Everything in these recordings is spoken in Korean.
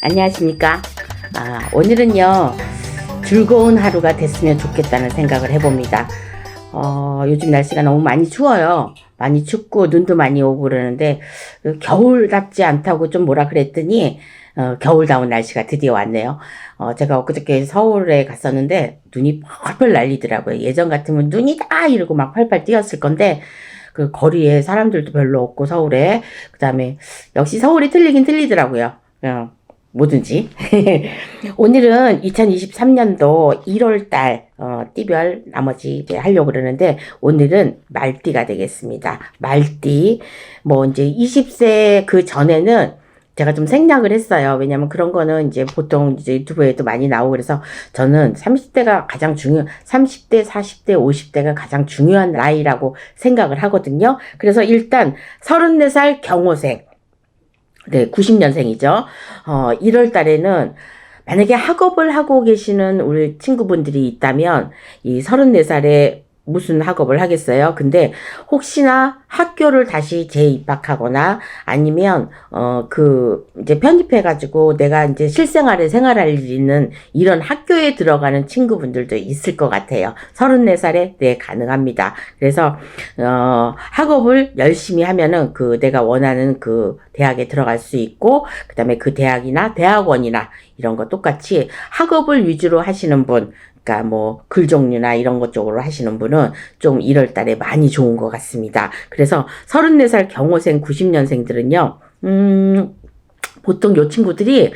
안녕하십니까. 오늘은요 즐거운 하루가 됐으면 좋겠다는 생각을 해봅니다. 요즘 날씨가 너무 많이 추워요. 많이 춥고 눈도 많이 오고 그러는데 겨울답지 않다고 좀 뭐라 그랬더니 겨울다운 날씨가 드디어 왔네요. 제가 엊그저께 서울에 갔었는데 눈이 펄펄 날리더라고요. 예전 같으면 눈이다 이러고 막 팔팔 뛰었을 건데 그 거리에 사람들도 별로 없고 서울에 그 다음에 역시 서울이 틀리긴 틀리더라고요. 뭐든지. 오늘은 2023년도 1월달 띠별 나머지 이제 하려고 그러는데 오늘은 말띠가 되겠습니다. 말띠 뭐 이제 20세 그 전에는 제가 좀 생략을 했어요. 왜냐면 그런 거는 이제 보통 이제 유튜브에도 많이 나오고 그래서 저는 30대가 가장 30대, 40대, 50대가 가장 중요한 나이라고 생각을 하거든요. 그래서 일단 34살 경호생. 네, 90년생이죠. 1월 달에는 만약에 학업을 하고 계시는 우리 친구분들이 있다면 이 34살에 무슨 학업을 하겠어요? 근데 혹시나 학교를 다시 재입학하거나 아니면 이제 편입해가지고 내가 이제 실생활에 생활할 일 있는 이런 학교에 들어가는 친구분들도 있을 것 같아요. 34살에 네, 가능합니다. 그래서 학업을 열심히 하면은 내가 원하는 그 대학에 들어갈 수 있고 그다음에 그 대학이나 대학원이나 이런 거 똑같이 학업을 위주로 하시는 분, 그러니까 뭐 글 종류나 이런 것 쪽으로 하시는 분은 좀 1월 달에 많이 좋은 것 같습니다. 그래서 34살 경호생 90년생들은요, 보통 요 친구들이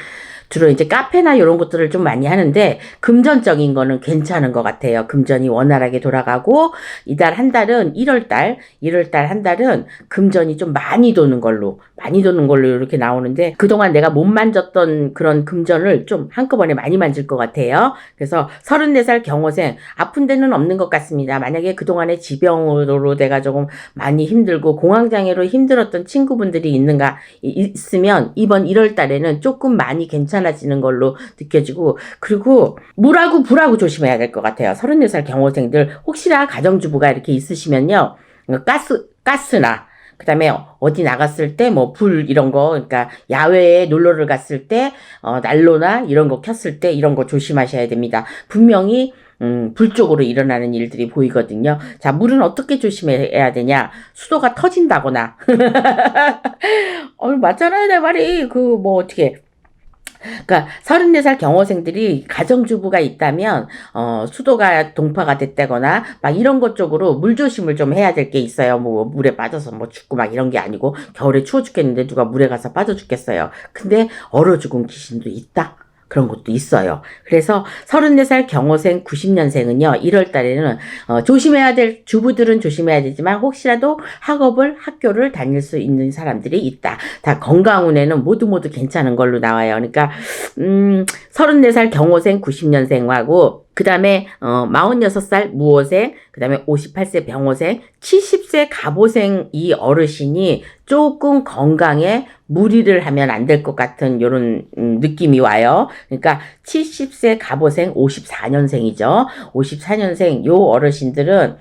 주로 이제 카페나 이런 것들을 좀 많이 하는데 금전적인 거는 괜찮은 것 같아요. 금전이 원활하게 돌아가고 이달 한 달은 1월 한 달은 금전이 좀 많이 도는 걸로 이렇게 나오는데 그동안 내가 못 만졌던 그런 금전을 좀 한꺼번에 많이 만질 것 같아요. 그래서 34살 경호생 아픈 데는 없는 것 같습니다. 만약에 그동안에 지병으로 내가 조금 많이 힘들고 공황장애로 힘들었던 친구분들이 있으면 이번 1월 달에는 조금 많이 괜찮아지는 걸로 느껴지고 그리고 물하고 불하고 조심해야 될 것 같아요. 34살 경호생들 혹시나 가정주부가 이렇게 있으시면요. 가스나 그 다음에 어디 나갔을 때 뭐 불 이런 거 그러니까 야외에 놀러를 갔을 때 난로나 이런 거 켰을 때 이런 거 조심하셔야 됩니다. 분명히 불 쪽으로 일어나는 일들이 보이거든요. 자, 물은 어떻게 조심해야 되냐? 수도가 터진다거나 맞잖아요, 내 말이. 어떻게 그러니까 34살 경호생들이 가정주부가 있다면 수도가 동파가 됐다거나 막 이런 것 쪽으로 물조심을 좀 해야 될 게 있어요. 뭐 물에 빠져서 뭐 죽고 막 이런 게 아니고 겨울에 추워 죽겠는데 누가 물에 가서 빠져 죽겠어요. 근데 얼어 죽은 귀신도 있다. 그런 것도 있어요. 그래서 34살 경호생 90년생은요. 1월 달에는 조심해야 될 주부들은 조심해야 되지만 혹시라도 학교를 다닐 수 있는 사람들이 있다. 다 건강운에는 모두 괜찮은 걸로 나와요. 그러니까 34살 경호생 90년생하고 그 다음에 46살 무호생, 그 다음에 58세 병호생, 70세 갑오생 이 어르신이 조금 건강에 무리를 하면 안 될 것 같은 요런 느낌이 와요. 그러니까 70세 갑오생 54년생이죠. 54년생 요 어르신들은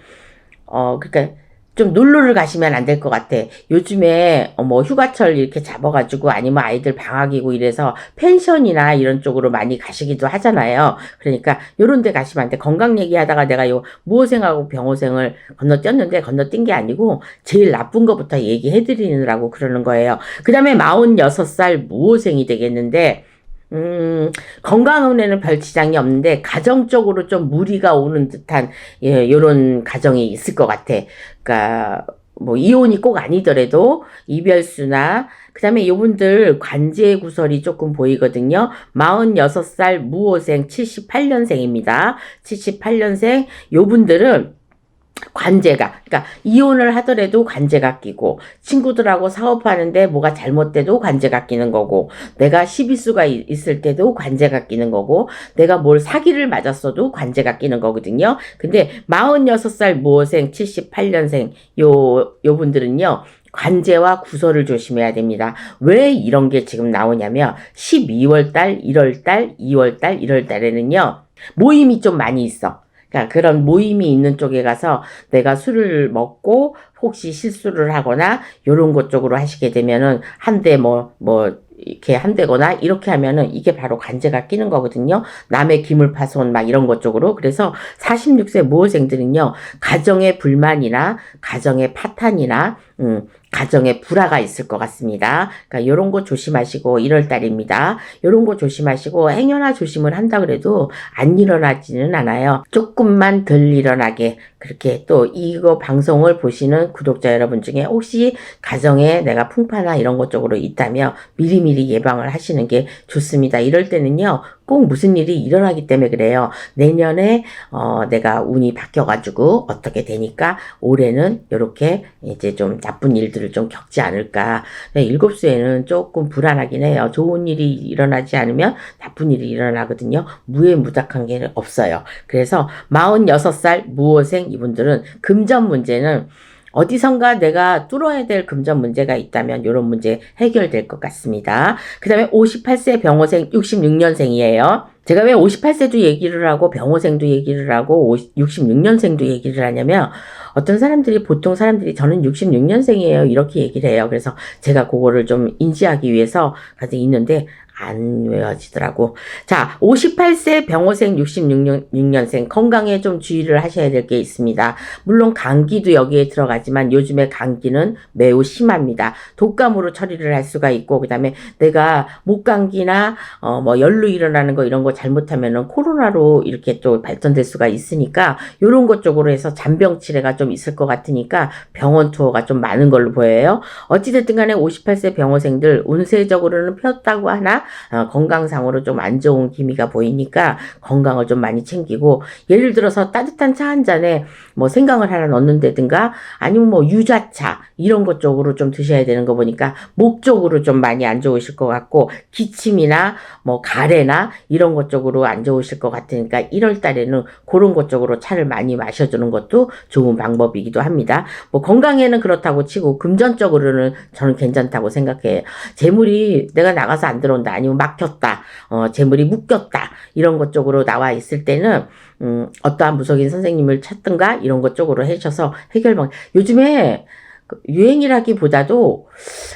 그러니까 좀 놀러를 가시면 안 될 것 같아. 요즘에 뭐 휴가철 이렇게 잡아가지고 아니면 아이들 방학이고 이래서 펜션이나 이런 쪽으로 많이 가시기도 하잖아요. 그러니까 요런 데 가시면 안 돼. 건강 얘기하다가 내가 요 무호생하고 병호생을 건너뛴 게 아니고 제일 나쁜 것부터 얘기해드리느라고 그러는 거예요. 그 다음에 46살 무호생이 되겠는데 건강운에는 별 지장이 없는데 가정적으로 좀 무리가 오는 듯한 요런 가정이 있을 것 같아. 그러니까 뭐 이혼이 꼭 아니더라도 이별수나 그 다음에 요분들 관제 구설이 조금 보이거든요. 46살 무호생 78년생입니다. 78년생 요분들은 그러니까 이혼을 하더라도 관제가 끼고 친구들하고 사업하는데 뭐가 잘못돼도 관제가 끼는 거고 내가 시비수가 있을 때도 관제가 끼는 거고 내가 뭘 사기를 맞았어도 관제가 끼는 거거든요. 근데 46살 무호생 78년생 요 분들은요. 관제와 구설을 조심해야 됩니다. 왜 이런 게 지금 나오냐면 12월달, 1월달, 2월달, 1월달에는요. 모임이 좀 많이 있어. 그러니까 그런 모임이 있는 쪽에 가서 내가 술을 먹고 혹시 실수를 하거나 요런 것 쪽으로 하시게 되면은 한데 이렇게 한다거나 이렇게 하면은 이게 바로 관제가 끼는 거거든요. 남의 기물 파손 막 이런 것 쪽으로. 그래서 46세 모호생들은요, 가정의 불만이나 가정의 파탄이나 가정에 불화가 있을 것 같습니다. 그러니까 요런 거 조심하시고 1월 달입니다. 요런 거 조심하시고 행여나 조심을 한다 그래도 안 일어나지는 않아요. 조금만 덜 일어나게 그렇게 또 이거 방송을 보시는 구독자 여러분 중에 혹시 가정에 내가 풍파나 이런 것 쪽으로 있다면 미리미리 예방을 하시는 게 좋습니다. 이럴 때는요, 꼭 무슨 일이 일어나기 때문에 그래요. 내년에 내가 운이 바뀌어가지고 어떻게 되니까 올해는 이렇게 이제 좀 나쁜 일들을 좀 겪지 않을까. 7수에는 조금 불안하긴 해요. 좋은 일이 일어나지 않으면 나쁜 일이 일어나거든요. 무해무작한 게 없어요. 그래서 46살 무호생 이분들은 금전 문제는 어디선가 내가 뚫어야 될 금전 문제가 있다면 이런 문제 해결될 것 같습니다. 그 다음에 58세 병호생 66년생이에요. 제가 왜 58세도 얘기를 하고 병호생도 얘기를 하고 66년생도 얘기를 하냐면 어떤 사람들이 보통 사람들이 저는 66년생이에요 이렇게 얘기를 해요. 그래서 제가 그거를 좀 인지하기 위해서 가지고 있는데 안 외워지더라고. 자, 58세 병호생 66년생 건강에 좀 주의를 하셔야 될 게 있습니다. 물론 감기도 여기에 들어가지만 요즘에 감기는 매우 심합니다. 독감으로 처리를 할 수가 있고 그다음에 내가 목감기나 뭐 열로 일어나는 거 이런 거 잘못하면은 코로나로 이렇게 또 발전될 수가 있으니까 요런 것 쪽으로 해서 잔병 치레가 좀 있을 것 같으니까 병원 투어가 좀 많은 걸로 보여요. 어찌됐든 간에 58세 병호생들 운세적으로는 폈다고 하나 건강상으로 좀 안 좋은 기미가 보이니까 건강을 좀 많이 챙기고 예를 들어서 따뜻한 차 한 잔에 뭐 생강을 하나 넣는다든가 아니면 뭐 유자차 이런 것 쪽으로 좀 드셔야 되는 거 보니까 목 쪽으로 좀 많이 안 좋으실 것 같고 기침이나 뭐 가래나 이런 것 쪽으로 안 좋으실 것 같으니까 1월 달에는 그런 것 쪽으로 차를 많이 마셔주는 것도 좋은 방법이기도 합니다. 뭐 건강에는 그렇다고 치고 금전적으로는 저는 괜찮다고 생각해요. 재물이 내가 나가서 안 들어온다 아니면 막혔다 재물이 묶였다 이런 것 쪽으로 나와 있을 때는 어떠한 무속인 선생님을 찾든가 이런 것 쪽으로 해셔서 해결방 요즘에 유행이라기보다도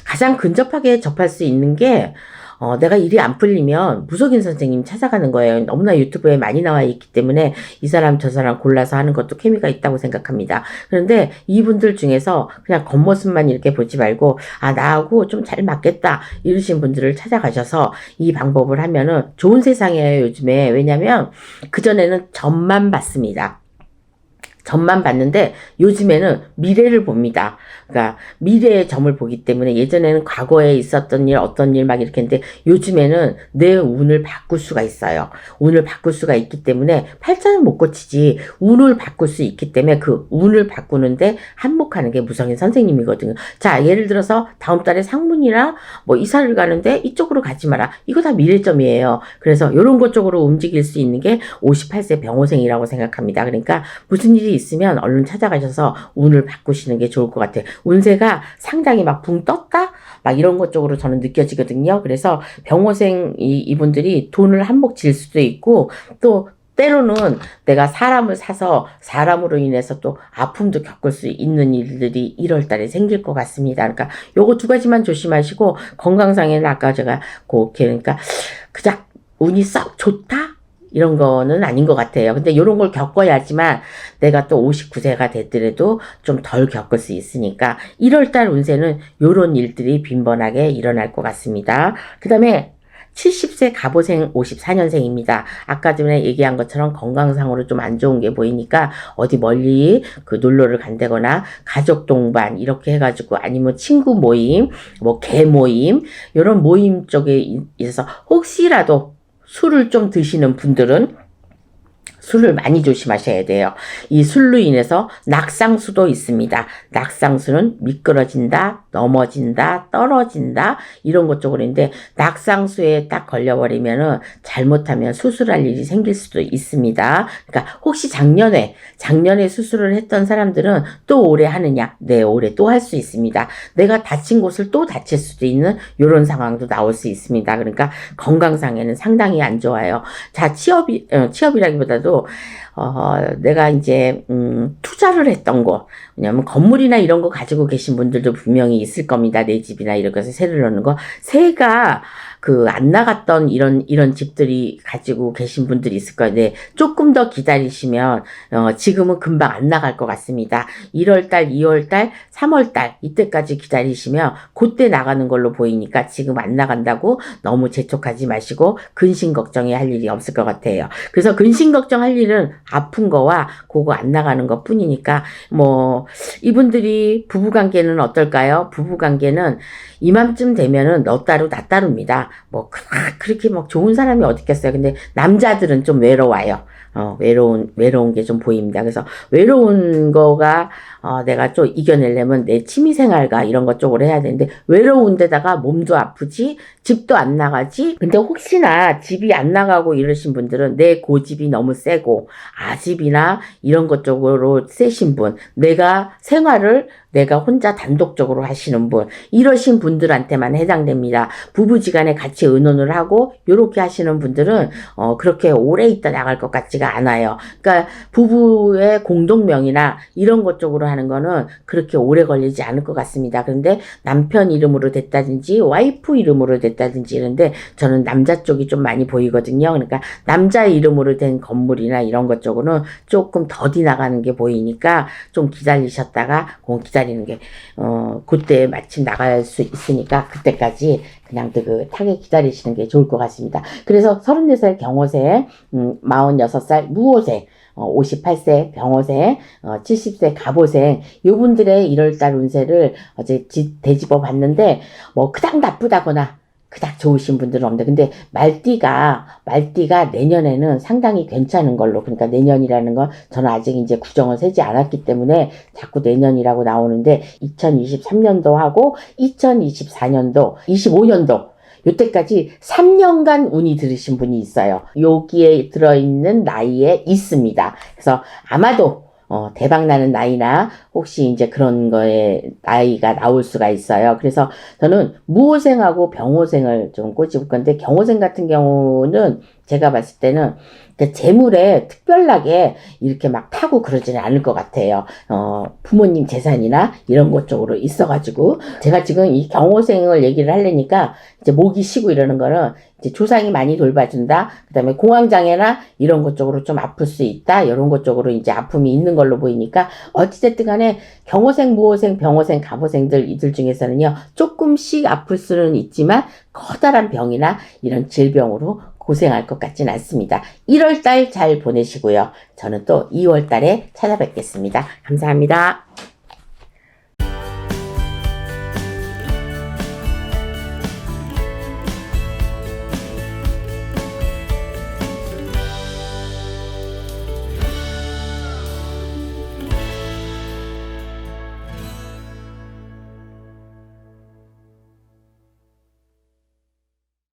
가장 근접하게 접할 수 있는 게 내가 일이 안 풀리면 무속인 선생님 찾아가는 거예요. 너무나 유튜브에 많이 나와 있기 때문에 이 사람 저 사람 골라서 하는 것도 케미가 있다고 생각합니다. 그런데 이분들 중에서 그냥 겉모습만 이렇게 보지 말고 나하고 좀 잘 맞겠다 이러신 분들을 찾아가셔서 이 방법을 하면은 좋은 세상이에요 요즘에. 왜냐면 그전에는 점만 봤습니다. 점만 봤는데 요즘에는 미래를 봅니다. 그러니까 미래의 점을 보기 때문에 예전에는 과거에 있었던 일 어떤 일 막 이렇게 했는데 요즘에는 내 운을 바꿀 수가 있어요. 운을 바꿀 수가 있기 때문에 팔자는 못 고치지 운을 바꿀 수 있기 때문에 그 운을 바꾸는데 한몫하는 게 무성인 선생님이거든요. 자, 예를 들어서 다음 달에 상문이나 뭐 이사를 가는데 이쪽으로 가지 마라. 이거 다 미래점이에요. 그래서 이런 것 쪽으로 움직일 수 있는 게 58세 병호생이라고 생각합니다. 그러니까 무슨 일이 있으면 얼른 찾아가셔서 운을 바꾸시는 게 좋을 것 같아요. 운세가 상당히 막 붕 떴다? 막 이런 것 쪽으로 저는 느껴지거든요. 그래서 병호생 이분들이 돈을 한몫 질 수도 있고 또 때로는 내가 사람을 사서 사람으로 인해서 또 아픔도 겪을 수 있는 일들이 1월 달에 생길 것 같습니다. 그러니까 요거 두 가지만 조심하시고 건강상에는 아까 제가 그러니까 그냥 운이 썩 좋다? 이런 거는 아닌 것 같아요. 근데 이런 걸 겪어야지만 내가 또 59세가 됐더라도 좀 덜 겪을 수 있으니까 1월달 운세는 이런 일들이 빈번하게 일어날 것 같습니다. 그 다음에 70세 갑오생 54년생입니다. 아까 전에 얘기한 것처럼 건강상으로 좀 안 좋은 게 보이니까 어디 멀리 그 놀러를 간다거나 가족 동반 이렇게 해가지고 아니면 친구 모임, 뭐 개 모임 이런 모임 쪽에 있어서 혹시라도 술을 좀 드시는 분들은 술을 많이 조심하셔야 돼요. 이 술로 인해서 낙상수도 있습니다. 낙상수는 미끄러진다, 넘어진다, 떨어진다 이런 것 쪽으로 있는데 낙상수에 딱 걸려버리면은 잘못하면 수술할 일이 생길 수도 있습니다. 그러니까 혹시 작년에 수술을 했던 사람들은 또 올해 하느냐? 네, 올해 또 할 수 있습니다. 내가 다친 곳을 또 다칠 수도 있는 이런 상황도 나올 수 있습니다. 그러니까 건강상에는 상당히 안 좋아요. 자, 취업이라기보다도 하더라도 내가 이제 투자를 했던 거, 왜냐면 건물이나 이런 거 가지고 계신 분들도 분명히 있을 겁니다. 내 집이나 이런 것에 세를 넣는 거. 세가 안 나갔던 이런 집들이 가지고 계신 분들이 있을 거예요. 네, 조금 더 기다리시면, 지금은 금방 안 나갈 것 같습니다. 1월달, 2월달, 3월달, 이때까지 기다리시면, 그때 나가는 걸로 보이니까 지금 안 나간다고 너무 재촉하지 마시고, 근심 걱정이 할 일이 없을 것 같아요. 그래서 근심 걱정할 일은 아픈 거와 그거 안 나가는 것 뿐이니까, 이분들이 부부관계는 어떨까요? 부부관계는 이맘쯤 되면은 너 따로 나 따로입니다. 그렇게 막 좋은 사람이 어디 있겠어요. 근데 남자들은 좀 외로워요. 외로운 게 좀 보입니다. 그래서 외로운 거가, 내가 좀 이겨내려면 내 취미생활과 이런 것 쪽으로 해야 되는데, 외로운 데다가 몸도 아프지, 집도 안 나가지. 근데 혹시나 집이 안 나가고 이러신 분들은 내 고집이 너무 세고, 아집이나 이런 것 쪽으로 세신 분, 내가 혼자 단독적으로 하시는 분, 이러신 분들한테만 해당됩니다. 부부지간에 같이 의논을 하고, 요렇게 하시는 분들은, 그렇게 오래 있다 나갈 것 같지가 않아요. 그러니까, 부부의 공동명의나 이런 것 쪽으로 하는 거는 그렇게 오래 걸리지 않을 것 같습니다. 그런데 남편 이름으로 됐다든지, 와이프 이름으로 됐다든지 이런데, 저는 남자 쪽이 좀 많이 보이거든요. 그러니까, 남자 이름으로 된 건물이나 이런 것 쪽으로는 조금 더디 나가는 게 보이니까, 좀 기다리셨다가, 기다리는 게, 그때 마침 나갈 수 있으니까 그때까지 그냥 타게 기다리시는 게 좋을 것 같습니다. 그래서 34살 경호생, 46살 무호생, 58세 병호생, 70세 갑오생, 요분들의 1월달 운세를 어제 되짚어 봤는데, 그닥 나쁘다거나, 그닥 좋으신 분들은 없는데, 근데 말띠가 내년에는 상당히 괜찮은 걸로, 그러니까 내년이라는 건 저는 아직 이제 구정을 세지 않았기 때문에 자꾸 내년이라고 나오는데, 2023년도하고 2024년도, 25년도, 요때까지 3년간 운이 들으신 분이 있어요. 여기에 들어있는 나이에 있습니다. 그래서 아마도 대박나는 나이나 혹시 이제 그런 거에 나이가 나올 수가 있어요. 그래서 저는 무호생하고 병호생을 좀 꼬집을 건데, 경호생 같은 경우는 제가 봤을 때는 재물에 특별하게 이렇게 막 타고 그러지는 않을 것 같아요. 부모님 재산이나 이런 것 쪽으로 있어가지고, 제가 지금 이 경호생을 얘기를 하려니까 이제 목이 쉬고 이러는 거는 이제 조상이 많이 돌봐준다. 그 다음에 공황장애나 이런 것 쪽으로 좀 아플 수 있다. 이런 것 쪽으로 이제 아픔이 있는 걸로 보이니까, 어찌됐든 간에 경호생, 무호생, 병호생, 갑호생들 이들 중에서는요, 조금씩 아플 수는 있지만 커다란 병이나 이런 질병으로 고생할 것 같진 않습니다. 1월달 잘 보내시고요. 저는 또 2월달에 찾아뵙겠습니다. 감사합니다.